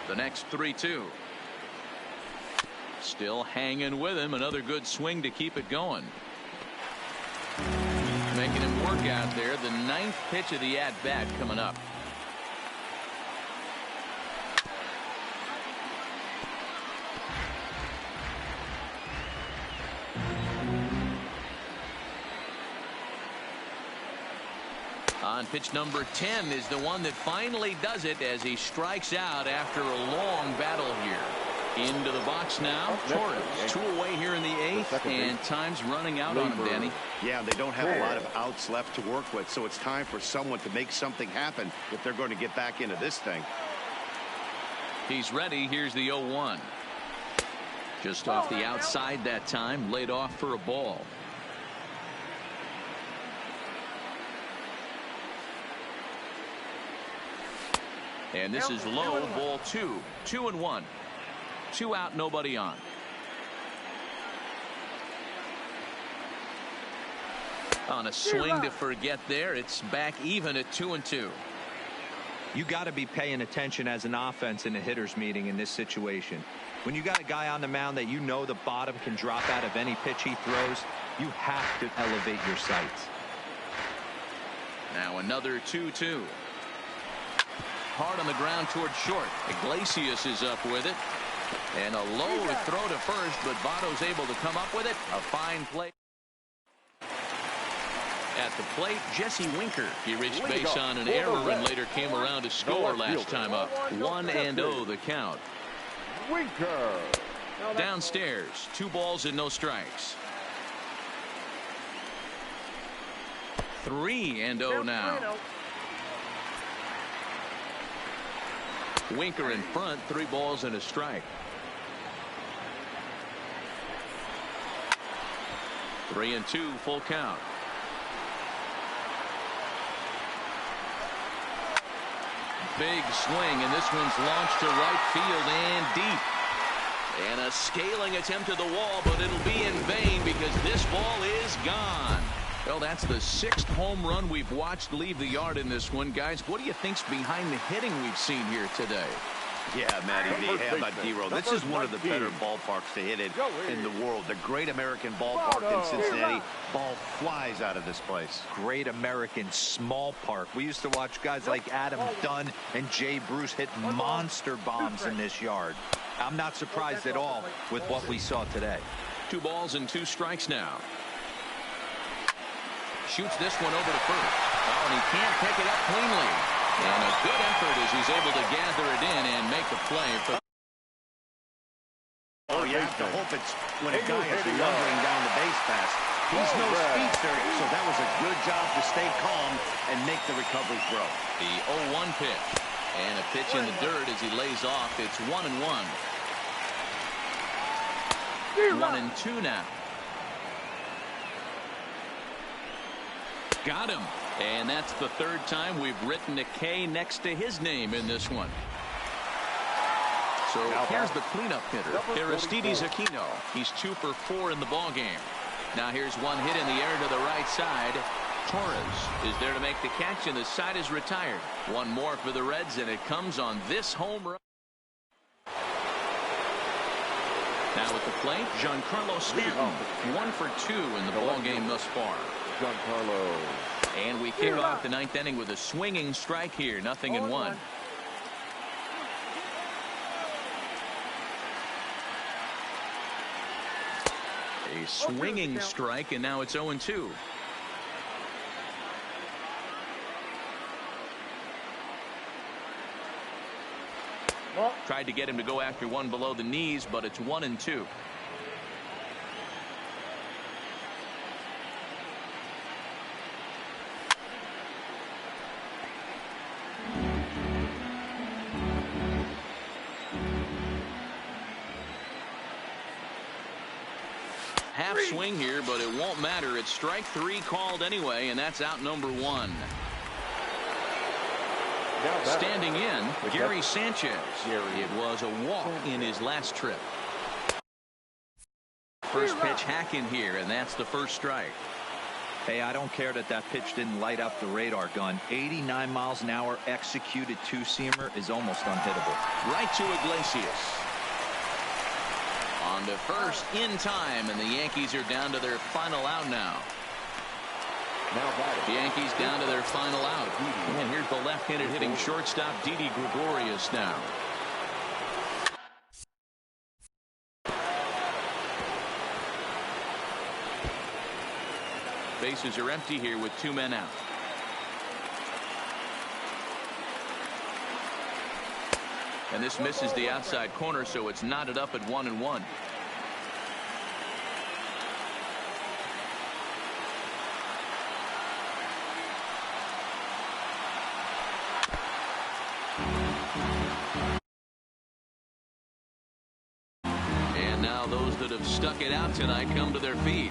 The next 3-2. Still hanging with him. Another good swing to keep it going. Making him work out there. The 9th pitch of the at-bat coming up. On pitch number 10 is the one that finally does it as he strikes out after a long battle here. Into the box now. Torres 2 away here in the 8th, and time's running out on him, Danny. Yeah, they don't have a lot of outs left to work with, so it's time for someone to make something happen if they're going to get back into this thing. He's ready. Here's the 0-1. Just off the outside that time, laid off for a ball. And this is low, ball 2. 2-1. 2 out, nobody on. On a swing to forget there, it's back even at 2-2. You got to be paying attention as an offense in a hitter's meeting in this situation. When you got a guy on the mound that you know the bottom can drop out of any pitch he throws, you have to elevate your sights. Now another 2-2. Hard on the ground towards short. Iglesias is up with it. And a low throw to first, but Votto's able to come up with it. A fine play. At the plate, Jesse Winker. He reached base on an error and later came around to score last time up. 1-0 the count. Winker. Downstairs, 2 balls and no strikes. 3-0 now. Winker in front, 3 balls and a strike. 3-2 full count. Big swing, and this one's launched to right field and deep. And a scaling attempt to the wall, but it'll be in vain because this ball is gone. Well, that's the 6th home run we've watched leave the yard in this one. Guys, what do you think's behind the hitting we've seen here today? Yeah, Matty, how about D-Roll? This is one of the better ballparks to hit it in the world. The Great American Ballpark in Cincinnati. Ball flies out of this place. Great American small park. We used to watch guys like Adam Dunn and Jay Bruce hit monster bombs in this yard. I'm not surprised at all with what we saw today. 2 balls and 2 strikes now. Shoots this one over to first. Oh, and he can't pick it up cleanly. And a good effort as he's able to gather it in and make the play. Oh, you have to hope it's when a guy is lumbering down the base pass. He's no speedster, so that was a good job to stay calm and make the recovery throw. The 0-1 pitch. And a pitch in the dirt as he lays off. It's 1-1. 1-2 now. Got him. And that's the 3rd time we've written a K next to his name in this one. So here's the cleanup hitter, Aristides Aquino. He's 2 for 4 in the ballgame. Now here's one hit in the air to the right side. Torres is there to make the catch, and the side is retired. One more for the Reds, and it comes on this home run. Now at the plate, Giancarlo Stanton. 1 for 2 in the ballgame thus far. Giancarlo. And we kick off the 9th inning with a swinging strike here. 0-1. A swinging strike, and now it's 0-2. Tried to get him to go after one below the knees, but it's 1-2. Half swing here, but it won't matter. It's strike 3 called anyway, and that's out number 1. Standing in, Gary Sanchez. It was a walk in his last trip. First pitch hack in here, and that's the first strike. Hey, I don't care that pitch didn't light up the radar gun. 89 miles an hour executed 2-seamer is almost unhittable. Right to Iglesias. On to first in time, and the Yankees are down to their final out now. The Yankees down to their final out. And here's the left-handed hitting shortstop, Didi Gregorius now. Bases are empty here with 2 men out. And this misses the outside corner, so it's knotted up at 1-1. And now those that have stuck it out tonight come to their feet.